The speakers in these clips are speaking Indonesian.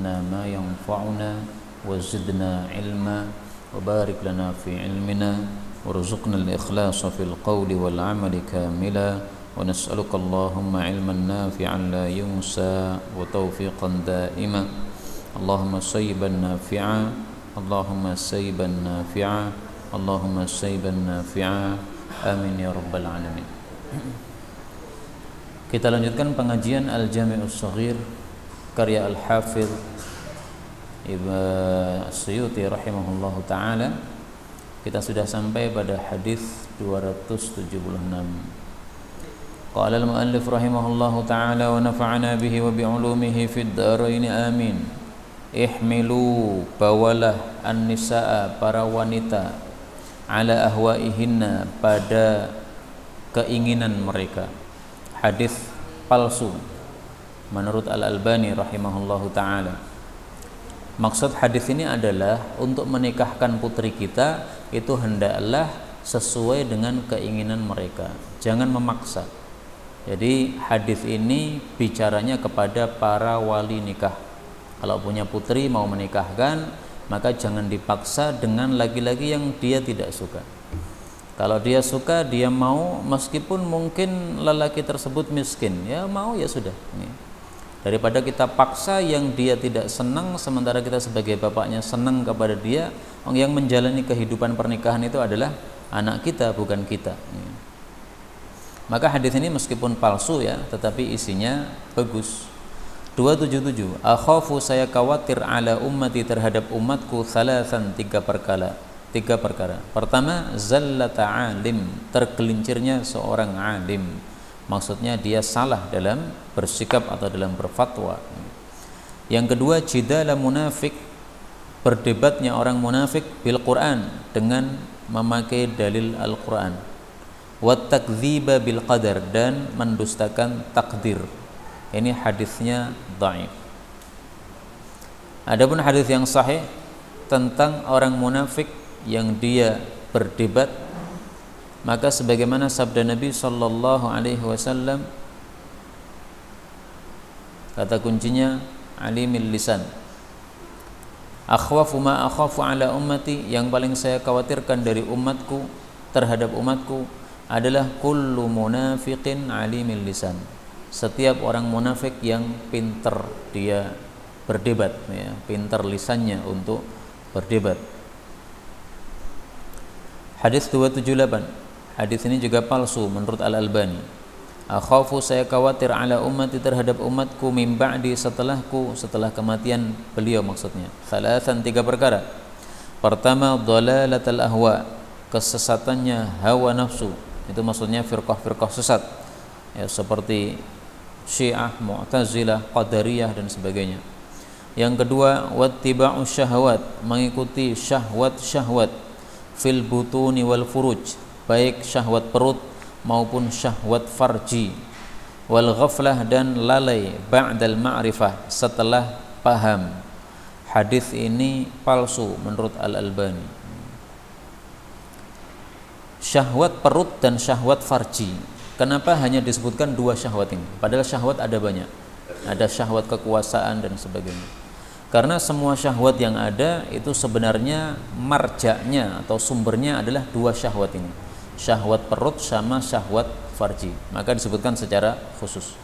ما ينفعنا وزدنا علما وبارك لنا في علمنا وارزقنا الإخلاص في القول والعمل كاملا ونسألك اللهم علما نافعا لا ينسى وتوفيقا دائما اللهم سيبا نافعا اللهم سيبا نافعا اللهم سيبا نافعا آمين يا رب العالمين. Kita lanjutkan pengajian Al-Jami'us Shaghir karya Al-Hafidh Ibnu Suyuti rahimahullahu taala. Kita sudah sampai pada hadis 276. Qala al-muallif rahimahullahu taala wa nafa'ana bihi wa bi'ulumihi fid dharain amin. Ihmilu, bawalah an-nisaa, para wanita, ala ahwaihinna, pada keinginan mereka. Hadis palsu menurut Al-Albani rahimahullahu taala. Maksud hadis ini adalah untuk menikahkan putri kita itu hendaklah sesuai dengan keinginan mereka, jangan memaksa. Jadi hadis ini bicaranya kepada para wali nikah. Kalau punya putri mau menikahkan, maka jangan dipaksa dengan laki-laki yang dia tidak suka. Kalau dia suka, dia mau, meskipun mungkin lelaki tersebut miskin, ya mau ya sudah. Daripada kita paksa yang dia tidak senang, sementara kita sebagai bapaknya senang kepada dia. Yang menjalani kehidupan pernikahan itu adalah anak kita, bukan kita. Maka hadis ini meskipun palsu ya, tetapi isinya bagus. 277. Akhafu, saya khawatir, ala ummati, terhadap umatku, thalathan, tiga perkara. Pertama, zallata alim, tergelincirnya seorang alim. Maksudnya dia salah dalam bersikap atau dalam berfatwa. Yang kedua, jidala munafik, berdebatnya orang munafik bil Quran, dengan memakai dalil Al-Quran. Wa takdziba bil qadar, dan mendustakan takdir. Ini hadisnya dhaif. Adapun hadis yang sahih tentang orang munafik yang dia berdebat, maka sebagaimana sabda Nabi sallallahu alaihi wasallam, kata kuncinya alimil lisan. Akhwafu ma akhafu ala ummati, yang paling saya khawatirkan dari umatku, terhadap umatku, adalah kullu munafiqin alimil lisan. Setiap orang munafik yang pintar dia berdebat, ya, pintar lisannya untuk berdebat. Hadis 278. Hadis ini juga palsu menurut Al-Albani. Akhafu, saya khawatir, ala ummati, terhadap umatku, min ba'di, setelahku, setelah kematian beliau maksudnya. Thalathan, tiga perkara. Pertama, dhalalatul ahwa, kesesatannya hawa nafsu. Itu maksudnya firqah-firqah sesat. Ya, seperti Syiah, Mu'tazilah, Qadariyah dan sebagainya. Yang kedua, wattiba'u syahwat, mengikuti syahwat-syahwat, fil butuni wal furuj, baik syahwat perut maupun syahwat farji. Wal ghaflah, dan lalai, ba'dal ma'rifah, setelah paham. Hadis ini palsu menurut Al-Albani. Syahwat perut dan syahwat farji, kenapa hanya disebutkan dua syahwat ini? Padahal syahwat ada banyak. Ada syahwat kekuasaan dan sebagainya. Karena semua syahwat yang ada itu sebenarnya marjaknya atau sumbernya adalah dua syahwat ini. Syahwat perut sama syahwat farji. Maka disebutkan secara khusus.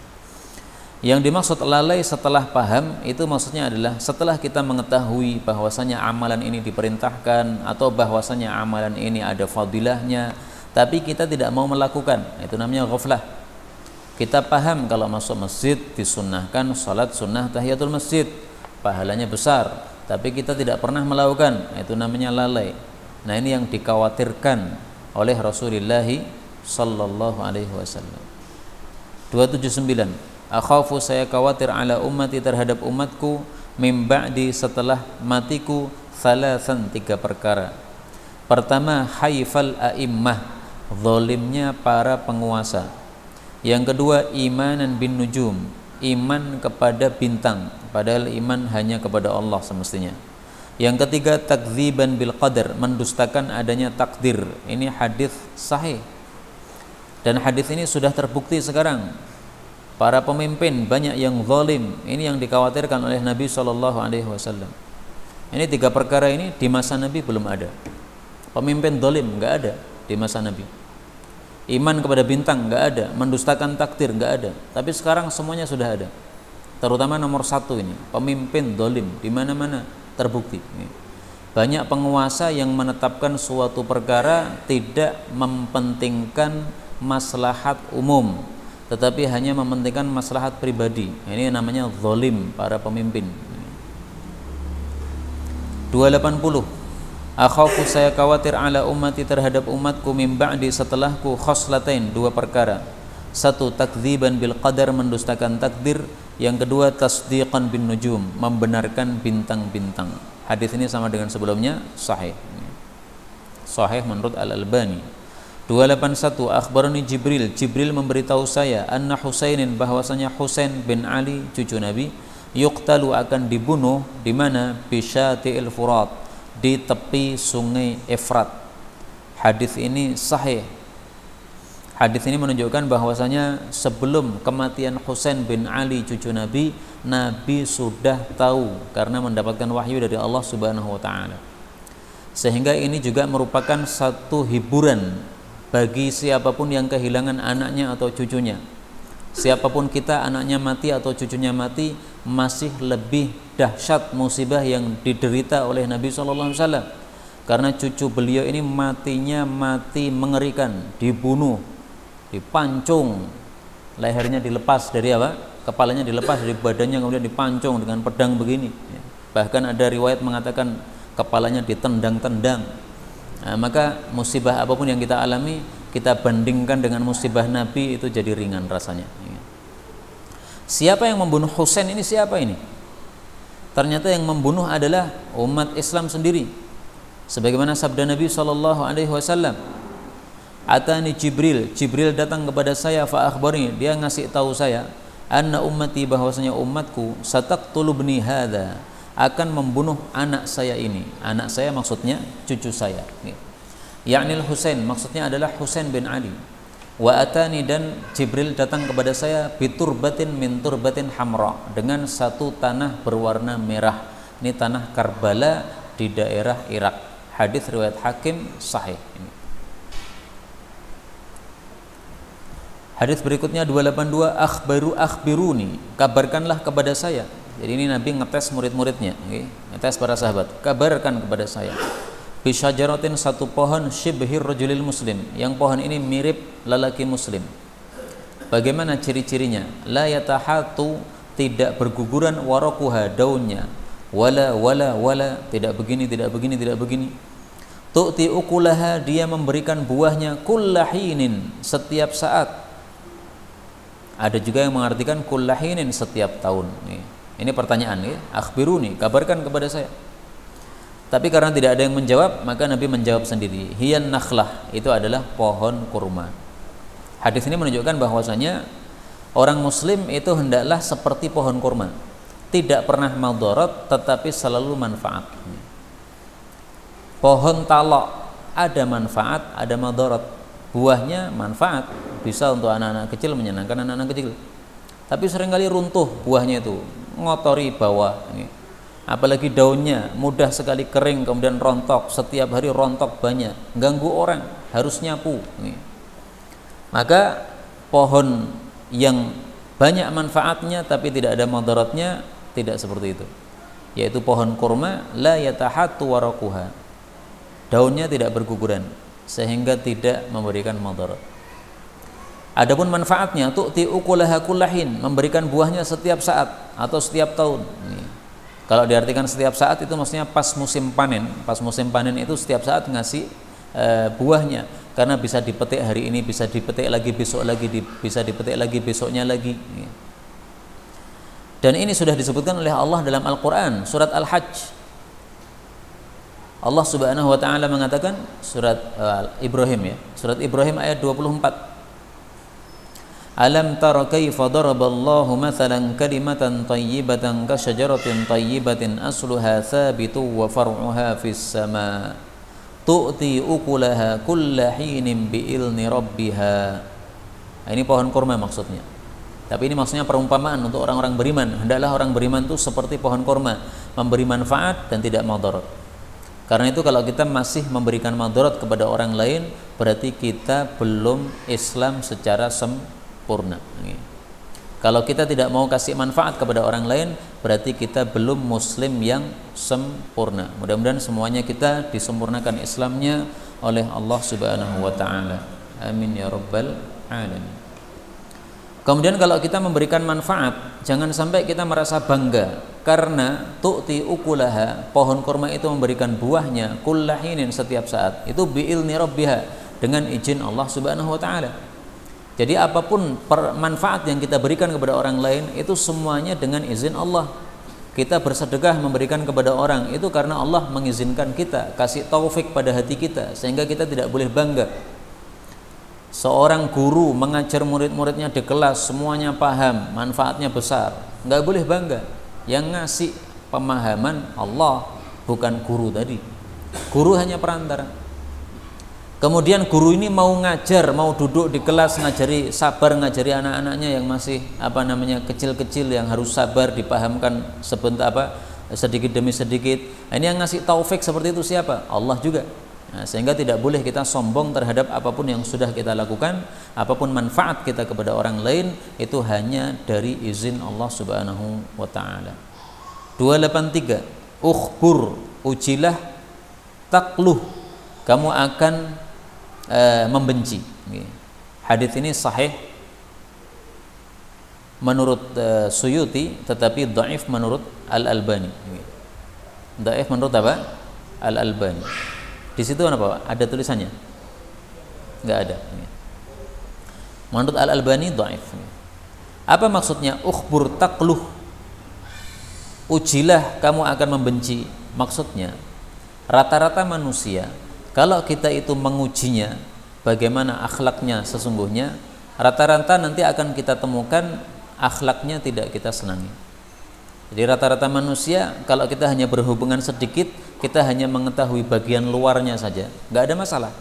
Yang dimaksud lalai setelah paham itu maksudnya adalah setelah kita mengetahui bahwasanya amalan ini diperintahkan atau bahwasanya amalan ini ada fadilahnya, tapi kita tidak mau melakukan. Itu namanya ghaflah. Kita paham kalau masuk masjid disunnahkan salat sunnah tahiyatul masjid, pahalanya besar, tapi kita tidak pernah melakukan, itu namanya lalai. Nah, ini yang dikhawatirkan oleh Rasulullah sallallahu alaihi wasallam. 279. Akhafu, saya khawatir, ala ummati, terhadap umatku, min ba'di, setelah matiku, thalathan, tiga perkara. Pertama, haifal a'immah, zalimnya para penguasa. Yang kedua, imanan bin nujum, iman kepada bintang, padahal iman hanya kepada Allah semestinya. Yang ketiga, takdziban bil qadar, mendustakan adanya takdir. Ini hadis sahih. Dan hadis ini sudah terbukti sekarang. para pemimpin banyak yang zalim. Ini yang dikhawatirkan oleh Nabi SAW. Ini 3 perkara ini di masa Nabi belum ada. Pemimpin zalim nggak ada di masa Nabi. Iman kepada bintang nggak ada, mendustakan takdir nggak ada. Tapi sekarang semuanya sudah ada. Terutama nomor 1 ini, pemimpin zalim di mana-mana terbukti. Banyak penguasa yang menetapkan suatu perkara tidak mementingkan maslahat umum, tetapi hanya mementingkan maslahat pribadi. Ini namanya zalim para pemimpin. 280. Akhafu, saya khawatir, ala ummati, terhadap umatku, min ba'di, setelahku, khoslatain, 2 perkara. 1, takdziban bil qadar, mendustakan takdir. Yang kedua, tasdiqan bin nujum, membenarkan bintang-bintang. Hadis ini sama dengan sebelumnya, sahih. Sahih menurut Al-Albani. 281. Akhbarani Jibril, Jibril memberitahu saya, anna Husainin, bahwasanya Husain bin Ali cucu Nabi, yuqtalu, akan dibunuh di mana? Bisyati'il Furat, di tepi sungai Efrat. Hadis ini sahih. Hadis ini menunjukkan bahwasanya sebelum kematian Husain bin Ali cucu Nabi, Nabi sudah tahu karena mendapatkan wahyu dari Allah Subhanahu wa taala. Sehingga ini juga merupakan satu hiburan bagi siapapun yang kehilangan anaknya atau cucunya. Siapapun kita, anaknya mati atau cucunya mati, masih lebih dahsyat musibah yang diderita oleh Nabi SAW. Karena cucu beliau ini matinya mati mengerikan, dibunuh, dipancung, lehernya dilepas dari apa? Kepalanya dilepas dari badannya, kemudian dipancung dengan pedang begini. Bahkan ada riwayat mengatakan kepalanya ditendang-tendang. Nah, maka musibah apapun yang kita alami, kita bandingkan dengan musibah Nabi, itu jadi ringan rasanya. Siapa yang membunuh Husain ini? Siapa ini? Ternyata yang membunuh adalah umat Islam sendiri. Sebagaimana sabda Nabi SAW, atani Jibril, Jibril datang kepada saya, fa akhbarni, dia ngasih tahu saya, anna ummati, bahwasanya umatku, sataqtulu bni hadza, akan membunuh anak saya ini. Anak saya maksudnya cucu saya. Ya'nil Husain, maksudnya adalah Husain bin Ali. Wa atani, dan Jibril datang kepada saya, biturbatin min turbatin hamra, dengan satu tanah berwarna merah. Ini tanah Karbala di daerah Irak. Hadis riwayat Hakim, sahih. Ini hadis berikutnya 282. Akhbiruni, kabarkanlah kepada saya. Jadi ini Nabi ngetes murid-muridnya, ngetes para sahabat. Kabarkan kepada saya, bisyajaratin, satu pohon, syibhir rajulil muslim, yang pohon ini mirip lelaki muslim. Bagaimana ciri-cirinya? La yatahatu, tidak berguguran, warakuha, daunnya, wala, tidak begini, tidak begini, tidak begini. Tu'ti ukulaha, dia memberikan buahnya, kullahinin, setiap saat. Ada juga yang mengartikan kullahinin, setiap tahun. Ini pertanyaan, akhbiruni, kabarkan kepada saya. Tapi karena tidak ada yang menjawab, maka Nabi menjawab sendiri. Hiyan nakhlah, itu adalah pohon kurma. Hadis ini menunjukkan bahwasanya orang muslim itu hendaklah seperti pohon kurma, tidak pernah madarat, tetapi selalu manfaat. Pohon talak ada manfaat, ada madarat. Buahnya manfaat, bisa untuk anak-anak kecil, menyenangkan anak-anak kecil. Tapi seringkali runtuh buahnya itu, ngotori bawah. Apalagi daunnya mudah sekali kering, kemudian rontok, setiap hari rontok banyak, ganggu orang, harus nyapu. Maka pohon yang banyak manfaatnya tapi tidak ada madaratnya, tidak seperti itu. Yaitu pohon kurma, la yatahatu warakuha, daunnya tidak berguguran sehingga tidak memberikan madarat. Adapun manfaatnya, tu'ti ukulaha kullahin, memberikan buahnya setiap saat atau setiap tahun. Kalau diartikan setiap saat itu maksudnya pas musim panen. Pas musim panen itu setiap saat ngasih buahnya, karena bisa dipetik hari ini, bisa dipetik lagi besok lagi, bisa dipetik lagi besoknya lagi. Dan ini sudah disebutkan oleh Allah dalam Al-Quran, surat Al-Hajj. Allah Subhanahu wa taala mengatakan, surat Ibrahim, surat Ibrahim ayat 24. Alam tara kaifa daraballahu mathalan kalimatan tayyibatan ka syajaratin tayyibatin asluha thabitu wa far'uha fis sama tu'ti ukulaha kulla hinin bi'ilni rabbiha. Ini pohon kurma maksudnya. Tapi ini maksudnya perumpamaan untuk orang-orang beriman. Hendaklah orang beriman itu seperti pohon kurma, memberi manfaat dan tidak madarat. Karena itu kalau kita masih memberikan madarat kepada orang lain, berarti kita belum Islam secara sempurna. Kalau kita tidak mau kasih manfaat kepada orang lain, berarti kita belum muslim yang sempurna. Mudah-mudahan semuanya kita disempurnakan Islamnya oleh Allah Subhanahu wa taala. Amin ya rabbal alamin. Kemudian kalau kita memberikan manfaat, jangan sampai kita merasa bangga karena tu'ti ukulaha, pohon kurma itu memberikan buahnya kullahinin, setiap saat. Itu bi'ilni rabbiha, dengan izin Allah Subhanahu wa taala. Jadi apapun manfaat yang kita berikan kepada orang lain itu semuanya dengan izin Allah. Kita bersedekah memberikan kepada orang itu karena Allah mengizinkan kita, kasih taufik pada hati kita, sehingga kita tidak boleh bangga. Seorang guru mengajar murid-muridnya di kelas, semuanya paham, manfaatnya besar, nggak boleh bangga. Yang ngasih pemahaman Allah, bukan guru tadi. Guru hanya perantara. Kemudian guru ini mau ngajar, mau duduk di kelas ngajari, sabar ngajari anak-anaknya yang masih kecil-kecil, yang harus sabar dipahamkan sebentar sedikit demi sedikit. Ini yang ngasih taufik seperti itu siapa? Allah juga. Nah, sehingga tidak boleh kita sombong terhadap apapun yang sudah kita lakukan, apapun manfaat kita kepada orang lain, itu hanya dari izin Allah Subhanahu wa taala. 283, ukhbur, ujilah, takluh, kamu akan membenci. Hadits ini sahih menurut Suyuti, tetapi dhaif menurut Al-Albani. Dhaif menurut apa? Al-Albani. Di situ apa? Ada tulisannya? Enggak ada. Menurut Al-Albani dhaif. Apa maksudnya ukhbur takluh? Ujilah, kamu akan membenci. Maksudnya rata-rata manusia, kalau kita itu mengujinya bagaimana akhlaknya sesungguhnya, rata-rata nanti akan kita temukan akhlaknya tidak kita senangi. Jadi rata-rata manusia, kalau kita hanya berhubungan sedikit, kita hanya mengetahui bagian luarnya saja, nggak ada masalah.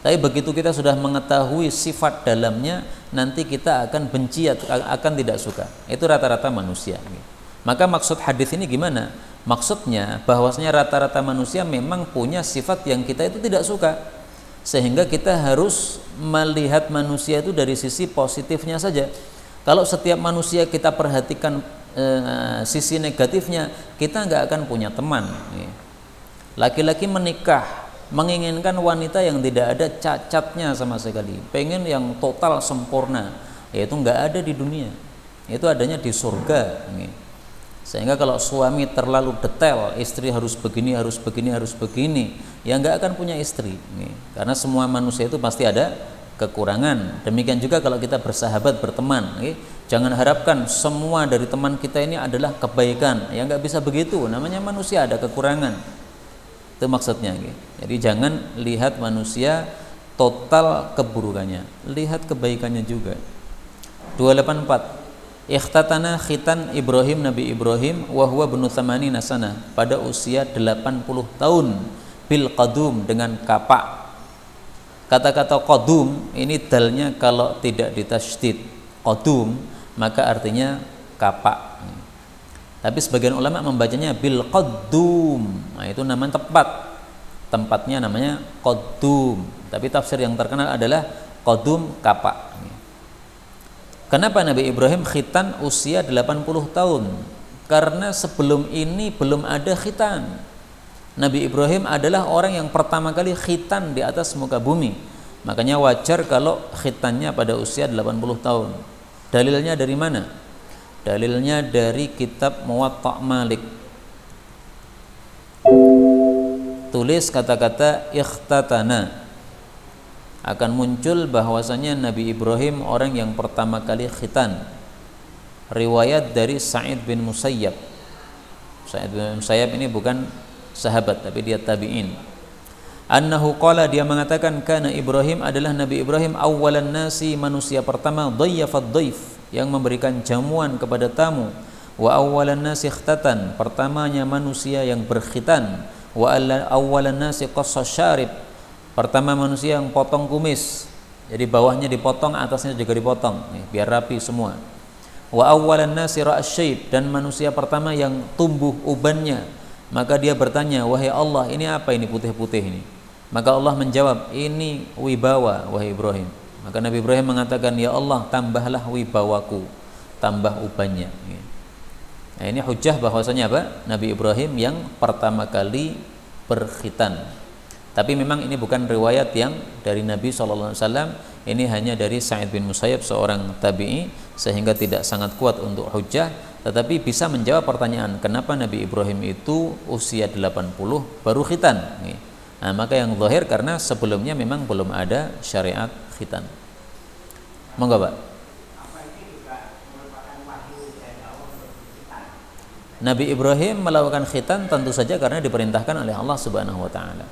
Tapi begitu kita sudah mengetahui sifat dalamnya, nanti kita akan benci, akan tidak suka. Itu rata-rata manusia. Maka maksud hadis ini gimana? Maksudnya bahwasanya rata-rata manusia memang punya sifat yang kita itu tidak suka, sehingga kita harus melihat manusia itu dari sisi positifnya saja. Kalau setiap manusia kita perhatikan sisi negatifnya, kita nggak akan punya teman. Laki-laki menikah menginginkan wanita yang tidak ada cacatnya sama sekali, pengen yang total sempurna, yaitu nggak ada di dunia, itu adanya di surga. Sehingga kalau suami terlalu detail, istri harus begini, harus begini, harus begini, ya nggak akan punya istri. Karena semua manusia itu pasti ada kekurangan. Demikian juga kalau kita bersahabat, berteman, jangan harapkan semua dari teman kita ini adalah kebaikan. Ya nggak bisa begitu, namanya manusia ada kekurangan. Itu maksudnya. Jadi jangan lihat manusia total keburukannya, lihat kebaikannya juga. 284, ikhtatana khitan Ibrahim, Nabi Ibrahim, wa huwa ibnu 80 sanah, pada usia 80 tahun, bil qadum, dengan kapak. Kata-kata qadum ini dalnya kalau tidak ditasydid qadum, maka artinya kapak. Tapi sebagian ulama membacanya bil qadum. Nah, itu nama tepat. Tempatnya namanya qadum. Tapi tafsir yang terkenal adalah qadum, kapak. Kenapa Nabi Ibrahim khitan usia 80 tahun? Karena sebelum ini belum ada khitan. Nabi Ibrahim adalah orang yang pertama kali khitan di atas muka bumi. Makanya wajar kalau khitannya pada usia 80 tahun. Dalilnya dari mana? Dalilnya dari kitab Muwatta' Malik. Tulis kata-kata ikhtatana, akan muncul bahwasanya Nabi Ibrahim orang yang pertama kali khitan. Riwayat dari Sa'id bin Musayyab. Sa'id bin Musayyab ini bukan sahabat, tapi dia tabi'in. Annahu qala, dia mengatakan, kana Ibrahim, adalah Nabi Ibrahim awwalan nasi, manusia pertama, dhayyafad dhaif, yang memberikan jamuan kepada tamu. Wa awwalan nasi ikhtatan, pertamanya manusia yang berkhitan. Wa awwalan nasi qassa syarib, pertama manusia yang potong kumis. Jadi bawahnya dipotong, atasnya juga dipotong, biar rapi semua. Wa awwalan nasi ra'asyaib, dan manusia pertama yang tumbuh ubannya. Maka dia bertanya, wahai Allah, ini apa ini putih-putih ini? Maka Allah menjawab, ini wibawa wahai Ibrahim. Maka Nabi Ibrahim mengatakan, ya Allah, tambahlah wibawaku, tambah ubannya. Nah, ini hujjah bahwasanya apa? Nabi Ibrahim yang pertama kali berkhitan. Tapi memang ini bukan riwayat yang dari Nabi SAW, ini hanya dari Sa'id bin Musayyab, seorang tabi'i, sehingga tidak sangat kuat untuk hujjah, tetapi bisa menjawab pertanyaan kenapa Nabi Ibrahim itu usia 80 baru khitan. Nah, maka yang zahir karena sebelumnya memang belum ada syariat khitan. Monggo, Pak. Nabi Ibrahim melakukan khitan tentu saja karena diperintahkan oleh Allah Subhanahu wa taala.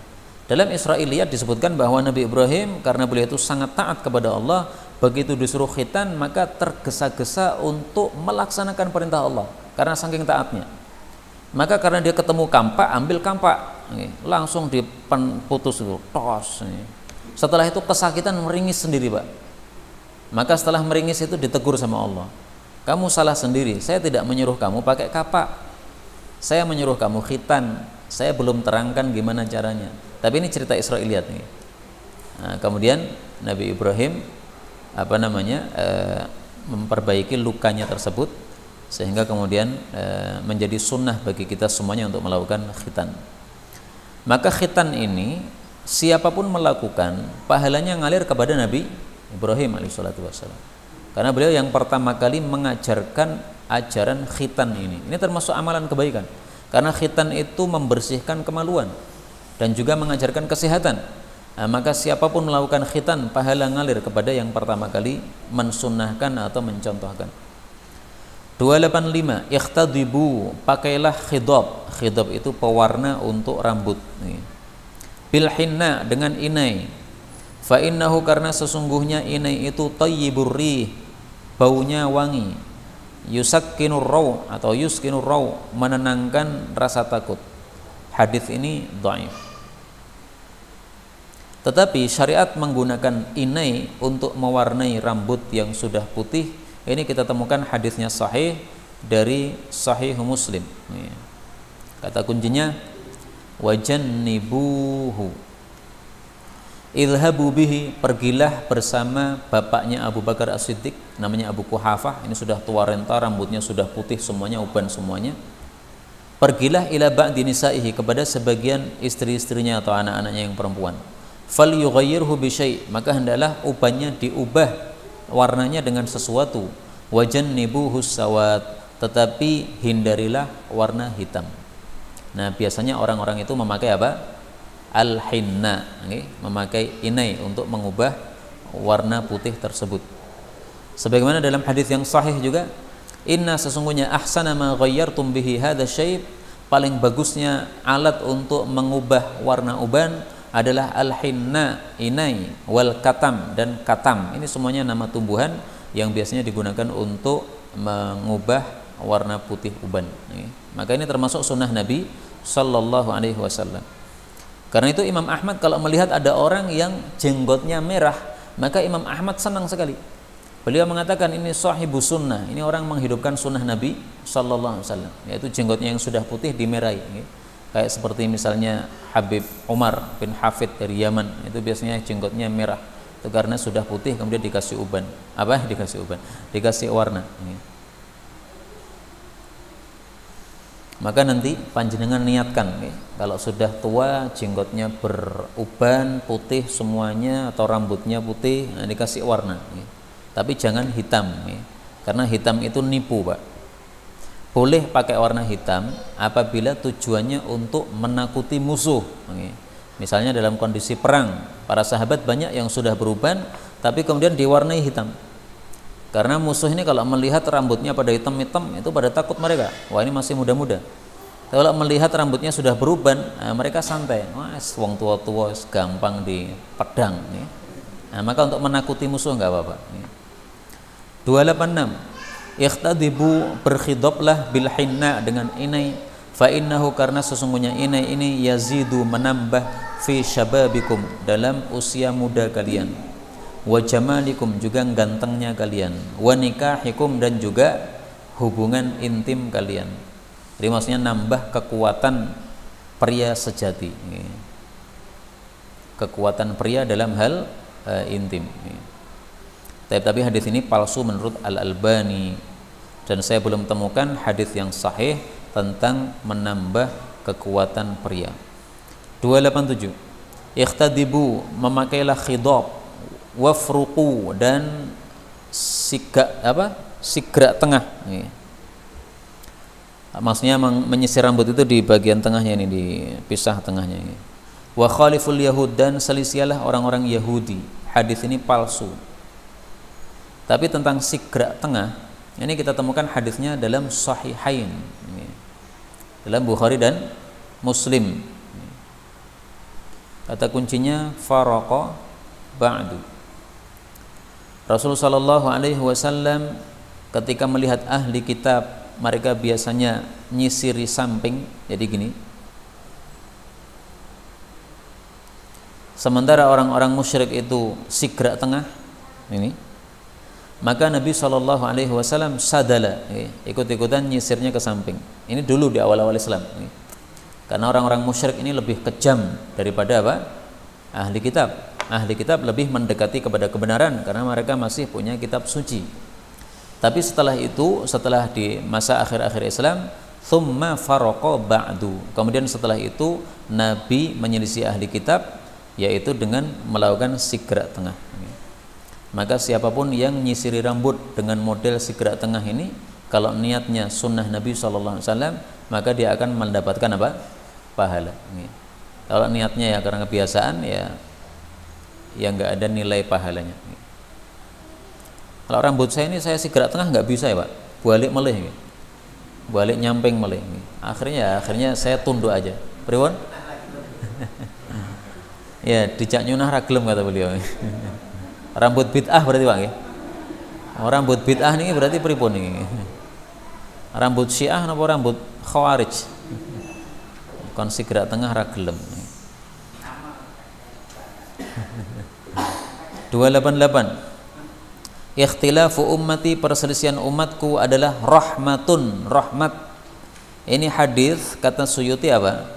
Dalam Israiliyat disebutkan bahwa Nabi Ibrahim karena beliau itu sangat taat kepada Allah, begitu disuruh khitan maka tergesa-gesa untuk melaksanakan perintah Allah karena saking taatnya. Maka karena dia ketemu kampak, ambil kampak, langsung diputus itu, tos. Setelah itu kesakitan, meringis sendiri, Pak. Maka setelah meringis itu ditegur sama Allah. Kamu salah sendiri, saya tidak menyuruh kamu pakai kapak, saya menyuruh kamu khitan, saya belum terangkan gimana caranya. Tapi ini cerita Israiliyat nih. Nah, kemudian Nabi Ibrahim memperbaiki lukanya tersebut sehingga kemudian menjadi sunnah bagi kita semuanya untuk melakukan khitan. Maka khitan ini siapapun melakukan, pahalanya ngalir kepada Nabi Ibrahim alaihissalatu wassalam. Karena beliau yang pertama kali mengajarkan ajaran khitan ini. Ini termasuk amalan kebaikan. Karena khitan itu membersihkan kemaluan dan juga mengajarkan kesehatan. Nah, maka siapapun melakukan khitan, pahala ngalir kepada yang pertama kali mensunnahkan atau mencontohkan. 285, ikhtadibu, pakailah khidab. Khidab itu pewarna untuk rambut. Bil hinna, dengan inai. Fa innahu, karena sesungguhnya inai itu tayyibur rih, baunya wangi. Yusakkinur raw atau yuskinur raw, menenangkan rasa takut. Hadis ini dhaif. Tetapi syariat menggunakan inai untuk mewarnai rambut yang sudah putih. Ini kita temukan hadisnya sahih dari Sahih Muslim. Kata kuncinya wajannibuhu, idhabu bihi, pergilah bersama bapaknya Abu Bakar As-Siddiq, namanya Abu Quhafah. Ini sudah tua renta, rambutnya sudah putih semuanya, uban semuanya. Pergilah ila ba'di nisaihi, kepada sebagian istri-istrinya atau anak-anaknya yang perempuan. Fal yughayyirhu bi syai', maka hendaklah ubannya diubah warnanya dengan sesuatu. Wajannibuhu sawat, tetapi hindarilah warna hitam. Nah, biasanya orang-orang itu memakai apa? Al-hinna, memakai inai untuk mengubah warna putih tersebut. Sebagaimana dalam hadis yang sahih juga, inna, sesungguhnya ahsana ma ghayyartum bihi hadza syai', paling bagusnya alat untuk mengubah warna uban adalah al-hinna, inai, wal katam, dan katam. Ini semuanya nama tumbuhan yang biasanya digunakan untuk mengubah warna putih uban. Maka ini termasuk sunnah Nabi Sallallahu Alaihi Wasallam. Karena itu Imam Ahmad kalau melihat ada orang yang jenggotnya merah, maka Imam Ahmad senang sekali. Beliau mengatakan ini sahibu sunnah, ini orang menghidupkan sunnah Nabi Sallallahu Alaihi Wasallam, yaitu jenggotnya yang sudah putih dimerahi. Kayak seperti misalnya Habib Umar bin Hafid dari Yaman, itu biasanya jenggotnya merah, itu karena sudah putih kemudian dikasih uban. Apa? Dikasih uban, dikasih warna. Maka nanti panjenengan niatkan, kalau sudah tua jenggotnya beruban putih semuanya atau rambutnya putih, nah dikasih warna. Tapi jangan hitam, karena hitam itu nipu, Pak. Boleh pakai warna hitam apabila tujuannya untuk menakuti musuh. Misalnya dalam kondisi perang, para sahabat banyak yang sudah beruban tapi kemudian diwarnai hitam. Karena musuh ini kalau melihat rambutnya pada hitam-hitam itu pada takut mereka. Wah, ini masih muda-muda. Kalau melihat rambutnya sudah beruban, nah, mereka santai. Wah, wong tua-tua gampang dipedang. Nah, maka untuk menakuti musuh nggak apa-apa. 286. Ikhtadibu, berkhidablah bil hinna, dengan inai. Fa innahu, karena sesungguhnya inai ini yazidu, menambah fi syababikum, dalam usia muda kalian. wa jamalikum, juga gantengnya kalian, wa nikahikum, dan juga hubungan intim kalian. Jadi maksudnya nambah kekuatan pria sejati, kekuatan pria dalam hal intim. Tapi hadis ini palsu menurut Al-Albani, dan saya belum temukan hadis yang sahih tentang menambah kekuatan pria. 287, ikhtadibu, memakailah khidab, wafruqu, dan sigra tengah. Maksudnya menyisir rambut itu di bagian tengahnya, ini dipisah tengahnya. Wa khaliful yahud, dan selisialah orang-orang Yahudi. Hadis ini palsu. Tapi tentang sigra tengah, ini kita temukan hadisnya dalam Sahihain, dalam Bukhari dan Muslim. Kata kuncinya faraqa ba'du. Rasulullah sallallahu alaihi wasallam ketika melihat ahli kitab, mereka biasanya nyisiri samping, jadi gini. Sementara orang-orang musyrik itu sigra tengah, ini. Maka Nabi Shallallahu Alaihi Wasallam sadala, ikut-ikutan nyisirnya ke samping. Ini dulu di awal-awal Islam, karena orang-orang musyrik ini lebih kejam daripada apa? Ahli kitab. Ahli kitab lebih mendekati kepada kebenaran karena mereka masih punya kitab suci. Tapi setelah itu, setelah di masa akhir-akhir Islam, thumma faraqa ba'du. Kemudian setelah itu Nabi menyelisih ahli kitab, yaitu dengan melakukan sigra tengah. Maka siapapun yang nyisiri rambut dengan model sigra tengah ini, kalau niatnya sunnah Nabi SAW, maka dia akan mendapatkan apa? Pahala. Kalau niatnya ya karena kebiasaan, ya nggak ada nilai pahalanya. Kalau rambut saya ini saya sigra tengah nggak bisa ya Pak, balik meleh, balik nyamping meleh. Akhirnya saya tunduk aja. Pripun? Ya dijak nyunah raglem kata beliau. Rambut bid'ah berarti Pak ya? Oh, rambut bid'ah ini berarti pripun ini? Rambut Syiah napa rambut Khawarij? Kon sigra tengah ra gelem. 288, ikhtilafu ummati, perselisihan umatku adalah rahmatun, rahmat. Ini hadis kata Suyuti apa?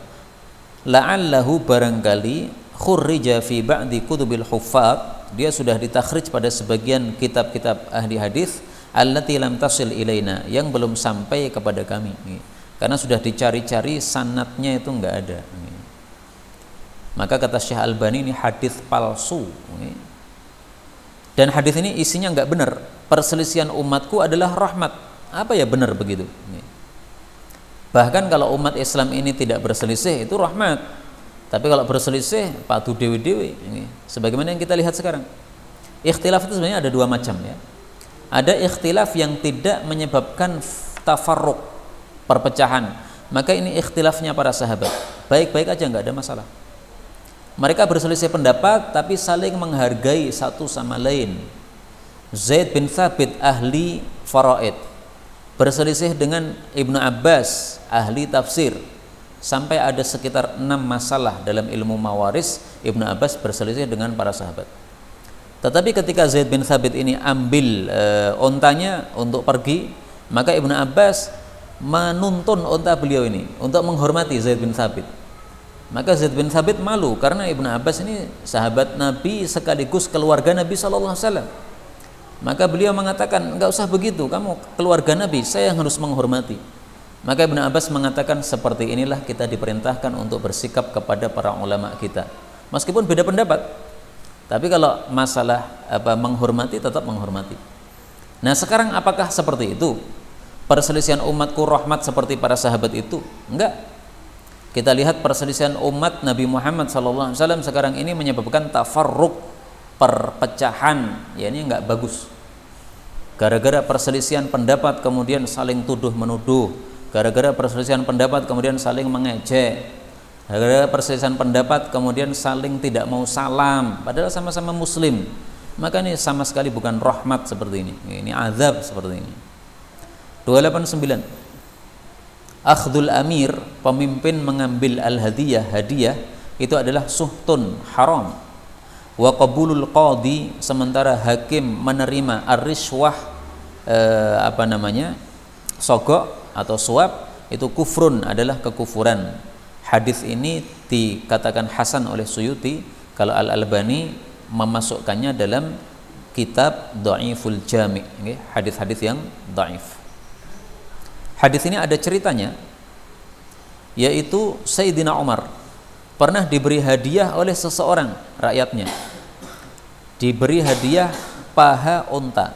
La'allahu, barangkali, khurrija fi ba'di kutubil huffaz, dia sudah ditakhrij pada sebagian kitab-kitab ahli hadis, allati lam tasil ilaina, yang belum sampai kepada kami. Karena sudah dicari-cari, sanadnya itu enggak ada. Maka kata Syekh Albani, ini hadis palsu. Dan hadis ini isinya enggak benar. Perselisihan umatku adalah rahmat. Apa ya benar begitu? Bahkan kalau umat Islam ini tidak berselisih, itu rahmat. Tapi kalau berselisih, padu dewi-dewi. Sebagaimana yang kita lihat sekarang. Ikhtilaf itu sebenarnya ada dua macam ya. Ada ikhtilaf yang tidak menyebabkan tafarruq, perpecahan. Maka ini ikhtilafnya para sahabat. Baik-baik aja, nggak ada masalah. Mereka berselisih pendapat, tapi saling menghargai satu sama lain. Zaid bin Thabit, ahli faraid, berselisih dengan Ibnu Abbas, ahli tafsir. Sampai ada sekitar 6 masalah dalam ilmu mawaris, Ibnu Abbas berselisih dengan para sahabat. Tetapi ketika Zaid bin Thabit ini ambil ontanya untuk pergi, maka Ibnu Abbas menuntun onta beliau ini untuk menghormati Zaid bin Thabit. Maka Zaid bin Thabit malu karena Ibnu Abbas ini sahabat Nabi sekaligus keluarga Nabi SAW. Maka beliau mengatakan, enggak usah begitu, kamu keluarga Nabi, saya yang harus menghormati. Maka Ibnu Abbas mengatakan, seperti inilah kita diperintahkan untuk bersikap kepada para ulama kita, meskipun beda pendapat. Tapi kalau masalah menghormati, tetap menghormati. Nah sekarang apakah seperti itu? Perselisihan umatku rahmat seperti para sahabat itu? Enggak. Kita lihat perselisihan umat Nabi Muhammad SAW sekarang ini menyebabkan tafarruq, perpecahan. Ya ini enggak bagus. Gara-gara perselisihan pendapat kemudian saling tuduh menuduh. Gara-gara perselisihan pendapat kemudian saling mengejek. Gara-gara perselisihan pendapat kemudian saling tidak mau salam, padahal sama-sama muslim. Maka ini sama sekali bukan rahmat seperti ini. Ini azab seperti ini. 289, akhdul amir, pemimpin mengambil al-hadiyah, hadiah, itu adalah suhtun, haram. Wa qabulul qadi, sementara hakim menerima ar-rishwah sogok atau suap, itu kufrun, adalah kekufuran. Hadis ini dikatakan hasan oleh Suyuti, kalau Al-Albani memasukkannya dalam kitab Dhaiful Jami', hadis-hadis yang dhaif. Hadis ini ada ceritanya, yaitu Sayyidina Umar pernah diberi hadiah oleh seseorang rakyatnya, diberi hadiah paha unta.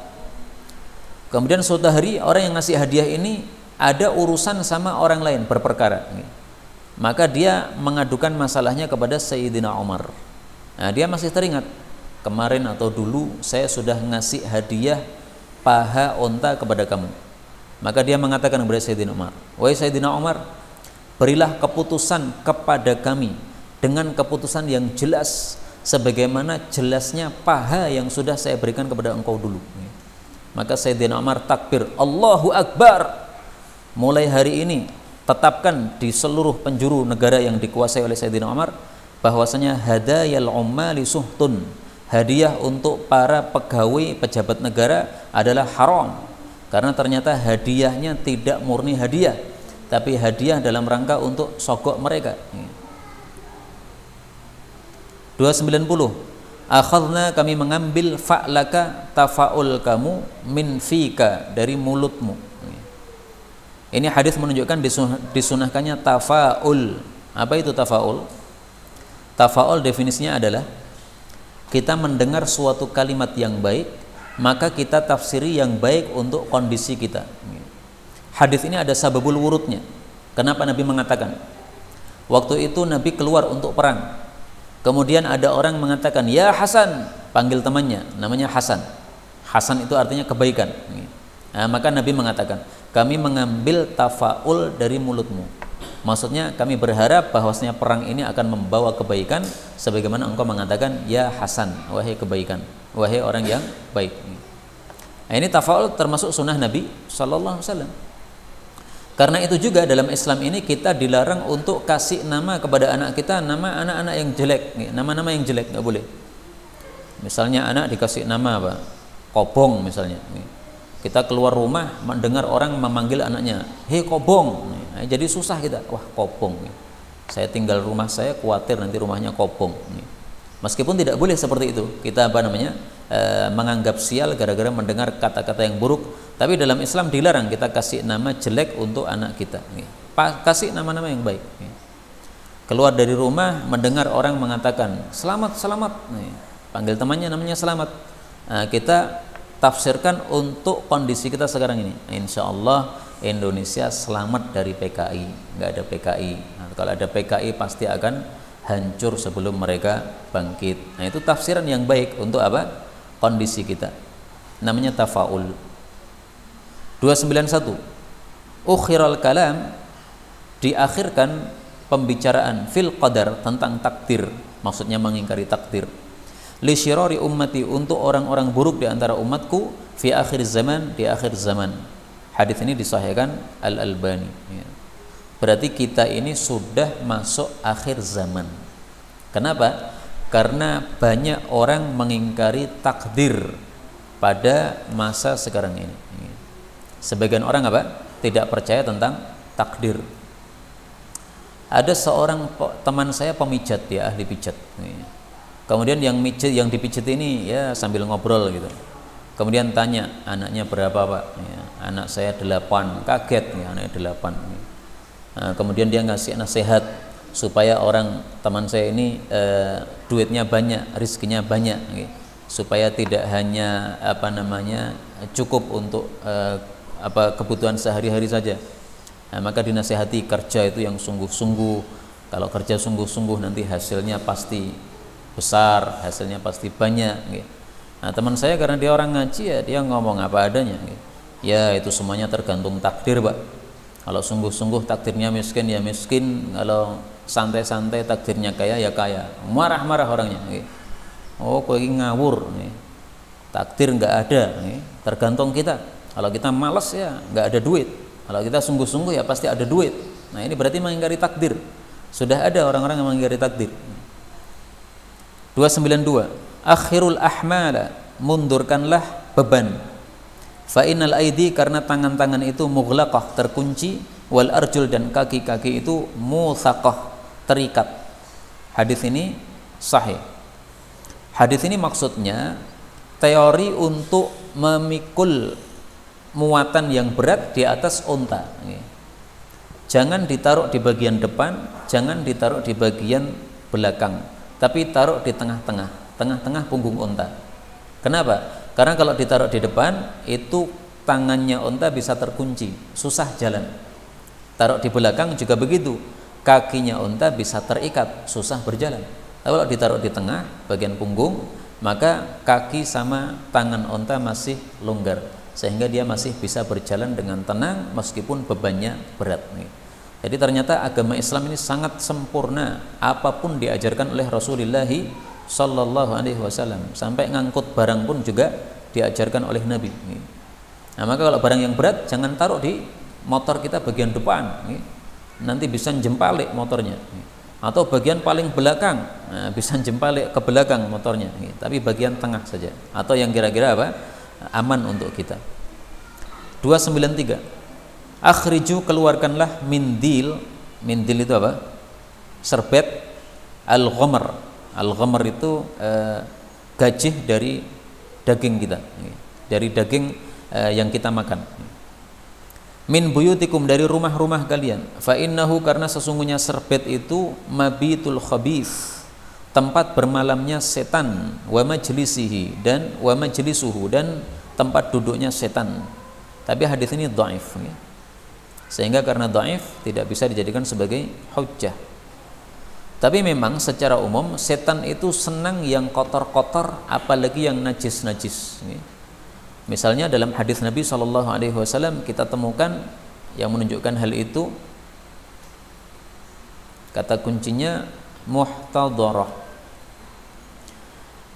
Kemudian suatu hari orang yang ngasih hadiah ini ada urusan sama orang lain, berperkara, maka dia mengadukan masalahnya kepada Sayyidina Umar. Nah, dia masih teringat, kemarin atau dulu saya sudah ngasih hadiah paha unta kepada kamu. Maka dia mengatakan kepada Sayyidina Umar, wahai Sayyidina Umar, berilah keputusan kepada kami dengan keputusan yang jelas, sebagaimana jelasnya paha yang sudah saya berikan kepada engkau dulu. Maka Sayyidina Umar takbir, Allahu Akbar. Mulai hari ini tetapkan di seluruh penjuru negara yang dikuasai oleh Sayyidina Umar bahwasanya hadayal ummali suhtun, hadiah untuk para pegawai pejabat negara adalah haram, karena ternyata hadiahnya tidak murni hadiah, tapi hadiah dalam rangka untuk sogok mereka. 290, akhadna, kami mengambil fa'laka, tafaul kamu, min fika, dari mulutmu. Ini hadis menunjukkan disunahkannya tafaul. Apa itu tafaul? Tafaul definisinya adalah kita mendengar suatu kalimat yang baik, maka kita tafsiri yang baik untuk kondisi kita. Hadis ini ada sababul wurudnya. Kenapa Nabi mengatakan? Waktu itu Nabi keluar untuk perang. Kemudian ada orang mengatakan, ya Hasan, panggil temannya, namanya Hasan. Hasan itu artinya kebaikan. Nah, maka Nabi mengatakan, kami mengambil tafaul dari mulutmu. Maksudnya kami berharap bahwasanya perang ini akan membawa kebaikan, sebagaimana engkau mengatakan, ya Hasan, wahai kebaikan, wahai orang yang baik. Nah, ini tafaul termasuk sunnah Nabi Sallallahu Alaihi Wasallam. Karena itu juga dalam Islam ini kita dilarang untuk kasih nama kepada anak kita, nama anak-anak yang jelek, nama-nama yang jelek nggak boleh. Misalnya anak dikasih nama apa? Kobong misalnya. Kita keluar rumah mendengar orang memanggil anaknya, hei Kobong. Nah, jadi susah kita, wah Kobong. Saya tinggal rumah saya, khawatir nanti rumahnya Kobong. Meskipun tidak boleh seperti itu, kita menganggap sial gara-gara mendengar kata-kata yang buruk. Tapi dalam Islam dilarang kita kasih nama jelek untuk anak kita. Kasih nama-nama yang baik. Keluar dari rumah mendengar orang mengatakan selamat, selamat. Panggil temannya namanya selamat. Nah, kita tafsirkan untuk kondisi kita sekarang ini. Insya Allah Indonesia selamat dari PKI. Nggak ada PKI. Nah, kalau ada PKI pasti akan hancur sebelum mereka bangkit. Nah, itu tafsiran yang baik untuk apa? Kondisi kita. Namanya tafaul. 291, ukhiral kalam, diakhirkan pembicaraan fil qadar, tentang takdir, maksudnya mengingkari takdir. Li syirari ummati, untuk orang-orang buruk di antara umatku, fi akhir zaman, di akhir zaman. Hadis ini disahihkan Al-Albani. Berarti kita ini sudah masuk akhir zaman. Kenapa? Karena banyak orang mengingkari takdir pada masa sekarang ini. Sebagian orang apa? Tidak percaya tentang takdir. Ada seorang teman saya pemijat, dia ahli pijat. Kemudian yang dipijat ini ya sambil ngobrol gitu. Kemudian tanya, anaknya berapa Pak? Ya, anak saya 8. Kaget ya, anaknya 8. Nah, kemudian dia ngasih nasihat supaya orang teman saya ini duitnya banyak, rizkinya banyak, supaya tidak hanya cukup untuk kebutuhan sehari-hari saja. Nah, maka dinasihati kerja itu yang sungguh-sungguh. Kalau kerja sungguh-sungguh nanti hasilnya pasti besar, hasilnya pasti banyak. Nah, teman saya karena dia orang ngaji ya dia ngomong apa adanya. Ya itu semuanya tergantung takdir Pak. Kalau sungguh-sungguh takdirnya miskin ya miskin, kalau santai-santai takdirnya kaya ya kaya. Marah-marah orangnya. Oh kok ini ngawur. Takdir nggak ada, tergantung kita. Kalau kita malas ya nggak ada duit. Kalau kita sungguh-sungguh ya pasti ada duit. Nah ini berarti mengingkari takdir. Sudah ada orang-orang yang mengingkari takdir. 292 akhirul ahmala, mundurkanlah beban. Fa innal aidi, karena tangan-tangan itu mughlaqah, terkunci, wal arjul, dan kaki-kaki itu muthaqah, terikat. Hadis ini sahih. Hadis ini maksudnya teori untuk memikul muatan yang berat di atas unta. Jangan ditaruh di bagian depan, jangan ditaruh di bagian belakang, tapi taruh di tengah-tengah punggung unta. Kenapa? Karena kalau ditaruh di depan, itu tangannya unta bisa terkunci, susah jalan. Taruh di belakang juga begitu, kakinya unta bisa terikat, susah berjalan. Kalau ditaruh di tengah, bagian punggung, maka kaki sama tangan unta masih longgar, sehingga dia masih bisa berjalan dengan tenang meskipun bebannya berat. Jadi ternyata agama Islam ini sangat sempurna, apapun diajarkan oleh Rasulullah Sallallahu Alaihi Wasallam, sampai ngangkut barang pun juga diajarkan oleh Nabi. Nah, maka kalau barang yang berat jangan taruh di motor kita bagian depan, nanti bisa jempalik motornya, atau bagian paling belakang, nah, bisa jempalik ke belakang motornya, tapi bagian tengah saja, atau yang kira-kira apa aman untuk kita. 293 akhriju, keluarkanlah mindil itu apa? Serbet al-ghamar. Al-ghamar itu gajih dari daging kita, dari daging yang kita makan. Min buyutikum, dari rumah-rumah kalian. Fa innahu, karena sesungguhnya serbet itu mabitul khabith, tempat bermalamnya setan, wa majlisihi, dan wa majlisuhu, dan tempat duduknya setan. Tapi hadis ini dhaif, sehingga karena dhaif tidak bisa dijadikan sebagai hujjah. Tapi memang secara umum setan itu senang yang kotor-kotor, apalagi yang najis-najis. Misalnya dalam hadis Nabi Shallallahu Alaihi Wasallam kita temukan yang menunjukkan hal itu, kata kuncinya muhtadarah.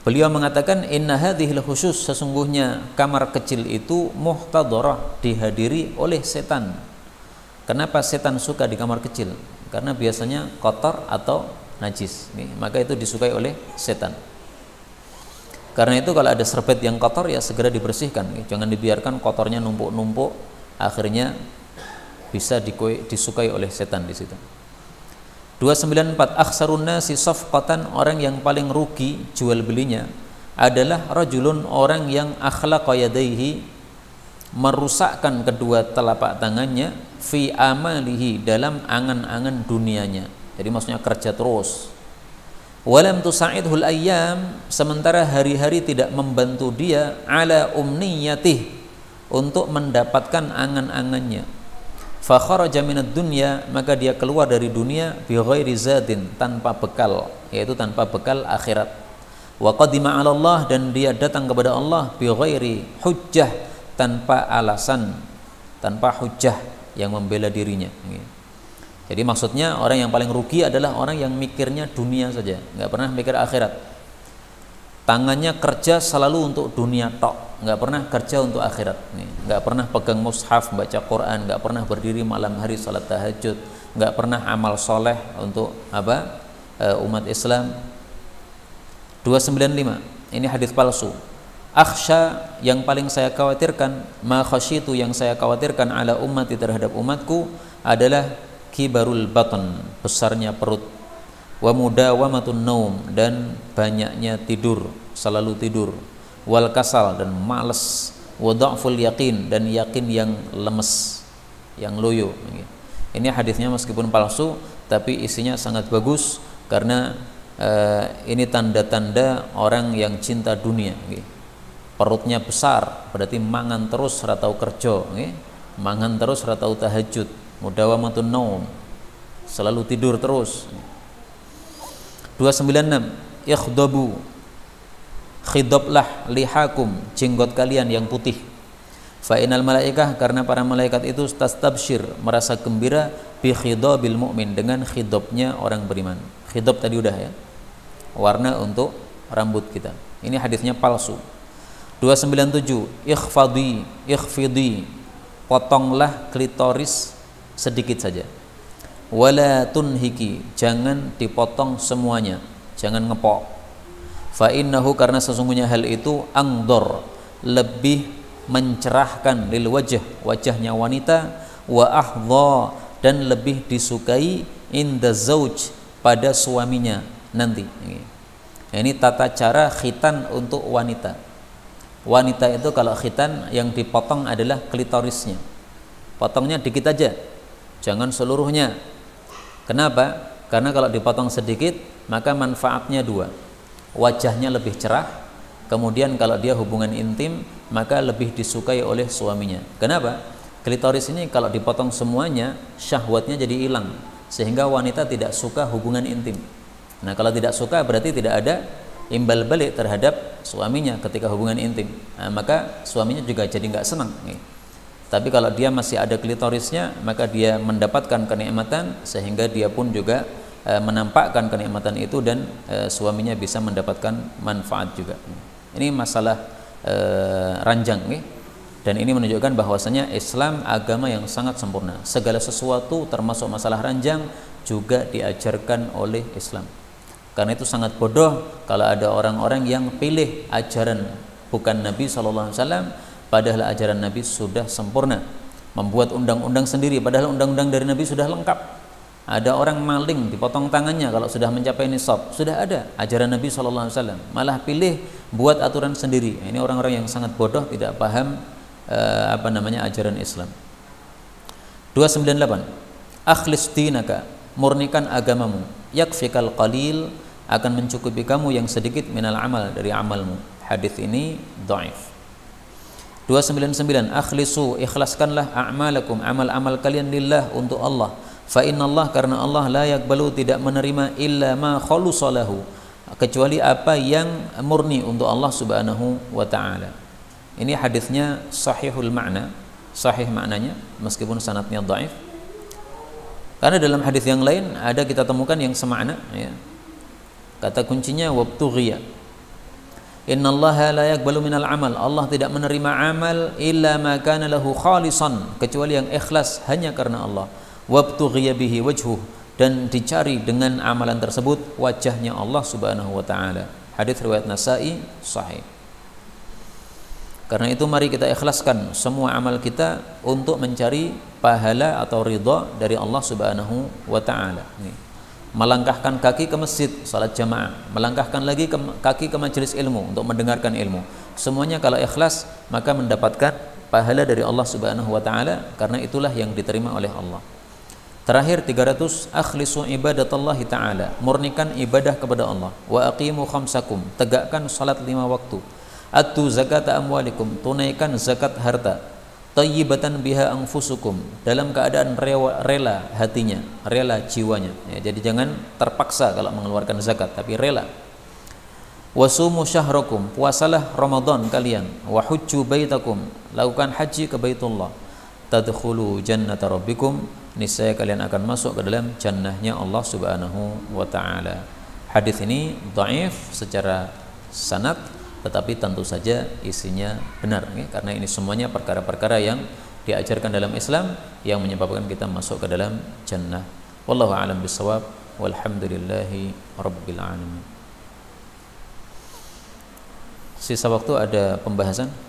Beliau mengatakan inna hadhil khusus, sesungguhnya kamar kecil itu muhtadarah, dihadiri oleh setan. Kenapa setan suka di kamar kecil? Karena biasanya kotor atau najis, maka itu disukai oleh setan. Karena itu kalau ada serbet yang kotor ya segera dibersihkan, jangan dibiarkan kotornya numpuk-numpuk, akhirnya bisa disukai oleh setan di situ. 294 akhsarun nasi safqatan, orang yang paling rugi jual belinya adalah rajulun, orang yang akhlaqa yadaihi, merusakkan kedua telapak tangannya, fi amalihi, dalam angan-angan dunianya. Jadi maksudnya kerja terus. Walam tusa'idhul ayyam, sementara hari-hari tidak membantu dia, ala umniyatih, untuk mendapatkan angan-angannya. Fa kharaja minad dunya, maka dia keluar dari dunia bi ghairi zadin, tanpa bekal, yaitu tanpa bekal akhirat. Wa qadima 'ala Allah, dan dia datang kepada Allah bi ghairi hujjah, tanpa alasan, tanpa hujjah yang membela dirinya. Jadi maksudnya orang yang paling rugi adalah orang yang mikirnya dunia saja, nggak pernah mikir akhirat. Tangannya kerja selalu untuk dunia tok, nggak pernah kerja untuk akhirat. Nggak pernah pegang mushaf baca Quran, nggak pernah berdiri malam hari salat tahajud, nggak pernah amal soleh untuk apa umat Islam. 295 ini hadis palsu. Akhsha, yang paling saya khawatirkan, ma khasyitu, yang saya khawatirkan, ala ummati, terhadap umatku, adalah kibarul batan, besarnya perut, wa mudawamatun naum, dan banyaknya tidur, selalu tidur, wal kasal, dan malas, wa dha'ful yaqin, dan yakin yang lemes, yang loyo. Ini hadisnya meskipun palsu tapi isinya sangat bagus, karena ini tanda-tanda orang yang cinta dunia. Perutnya besar berarti mangan terus ratau kerja, mangan terus ratau tahajud, mudawamatun naum, selalu tidur terus. 296 ikhdabu, khidablah lihakum, jenggot kalian yang putih. Fa inal malaikah, karena para malaikat itu tastabsyir, merasa gembira, bi khidabil mu'min, dengan khidabnya orang beriman. Khidab tadi udah ya, warna untuk rambut kita. Ini hadisnya palsu. 297 ikhfidi, potonglah klitoris sedikit saja. Wala tunhiki, jangan dipotong semuanya, jangan ngepok. Fa innahu, karena sesungguhnya hal itu angdor, lebih mencerahkan, lil wajh, wajahnya wanita, wa ahdha, dan lebih disukai inda zauj, pada suaminya nanti. Ini tata cara khitan untuk wanita. Wanita itu kalau khitan yang dipotong adalah klitorisnya. Potongnya dikit aja, jangan seluruhnya. Kenapa? Karena kalau dipotong sedikit maka manfaatnya dua. Wajahnya lebih cerah, kemudian kalau dia hubungan intim maka lebih disukai oleh suaminya. Kenapa? Klitoris ini kalau dipotong semuanya syahwatnya jadi hilang, sehingga wanita tidak suka hubungan intim. Nah, kalau tidak suka berarti tidak ada imbal balik terhadap suaminya ketika hubungan intim. Nah, maka suaminya juga jadi nggak senang. Tapi kalau dia masih ada klitorisnya, maka dia mendapatkan kenikmatan, sehingga dia pun juga menampakkan kenikmatan itu, dan suaminya bisa mendapatkan manfaat juga. Ini masalah ranjang, dan ini menunjukkan bahwasanya Islam agama yang sangat sempurna. Segala sesuatu termasuk masalah ranjang juga diajarkan oleh Islam. Karena itu sangat bodoh kalau ada orang-orang yang pilih ajaran bukan Nabi SAW, padahal ajaran Nabi sudah sempurna, membuat undang-undang sendiri, padahal undang-undang dari Nabi sudah lengkap. Ada orang maling dipotong tangannya kalau sudah mencapai nisab, sudah ada ajaran Nabi SAW, malah pilih buat aturan sendiri. Ini orang-orang yang sangat bodoh, tidak paham ajaran Islam. 298, akhlis dinaka, murnikan agamamu, yakfikal qalil, akan mencukupi kamu yang sedikit minal amal, dari amalmu. Hadis ini dhaif. 299, akhlisu, ikhlaskanlah a'malakum, amal-amal kalian lillah, untuk Allah. Fa innallah, karena Allah la yaqbalu, tidak menerima illa ma khalusalahu, kecuali apa yang murni untuk Allah Subhanahu wa taala. Ini hadisnya sahihul makna, sahih maknanya meskipun sanadnya dhaif. Karena dalam hadis yang lain ada kita temukan yang semakna, ya. Kata kuncinya wabtughiya. Innallaha la yaqbalu minal amal, Allah tidak menerima amal illa ma kana lahu khalisan, kecuali yang ikhlas hanya karena Allah. Wabtughiya bihi wajhuh, dan dicari dengan amalan tersebut wajahnya Allah Subhanahu wa taala. Hadis riwayat Nasa'i sahih. Karena itu mari kita ikhlaskan semua amal kita untuk mencari pahala atau ridha dari Allah Subhanahu wa taala. Melangkahkan kaki ke masjid salat jamaah, melangkahkan lagi kaki ke majelis ilmu untuk mendengarkan ilmu, semuanya kalau ikhlas maka mendapatkan pahala dari Allah Subhanahu wa taala, karena itulah yang diterima oleh Allah. Terakhir 300, akhlisu ibadatallahi ta'ala, murnikan ibadah kepada Allah. Wa aqimu khamsakum, tegakkan salat 5 waktu. Atu zakata amwalikum, tunaikan zakat harta. Tayyibatan biha anfusukum, dalam keadaan rela hatinya, rela jiwanya, ya, jadi jangan terpaksa kalau mengeluarkan zakat, tapi rela. Wasumu syahrakum, puasalah Ramadan kalian. Wa hujju baitakum, lakukan haji ke Baitullah. Tadkhulu jannata rabbikum, niscaya kalian akan masuk ke dalam jannahnya Allah Subhanahu wa taala. Hadis ini dhaif secara sanad, tetapi tentu saja isinya benar, ya, karena ini semuanya perkara-perkara yang diajarkan dalam Islam yang menyebabkan kita masuk ke dalam jannah. Wallahu a'lam bishawab, walhamdulillahi rabbil alamin. Sisa waktu ada pembahasan.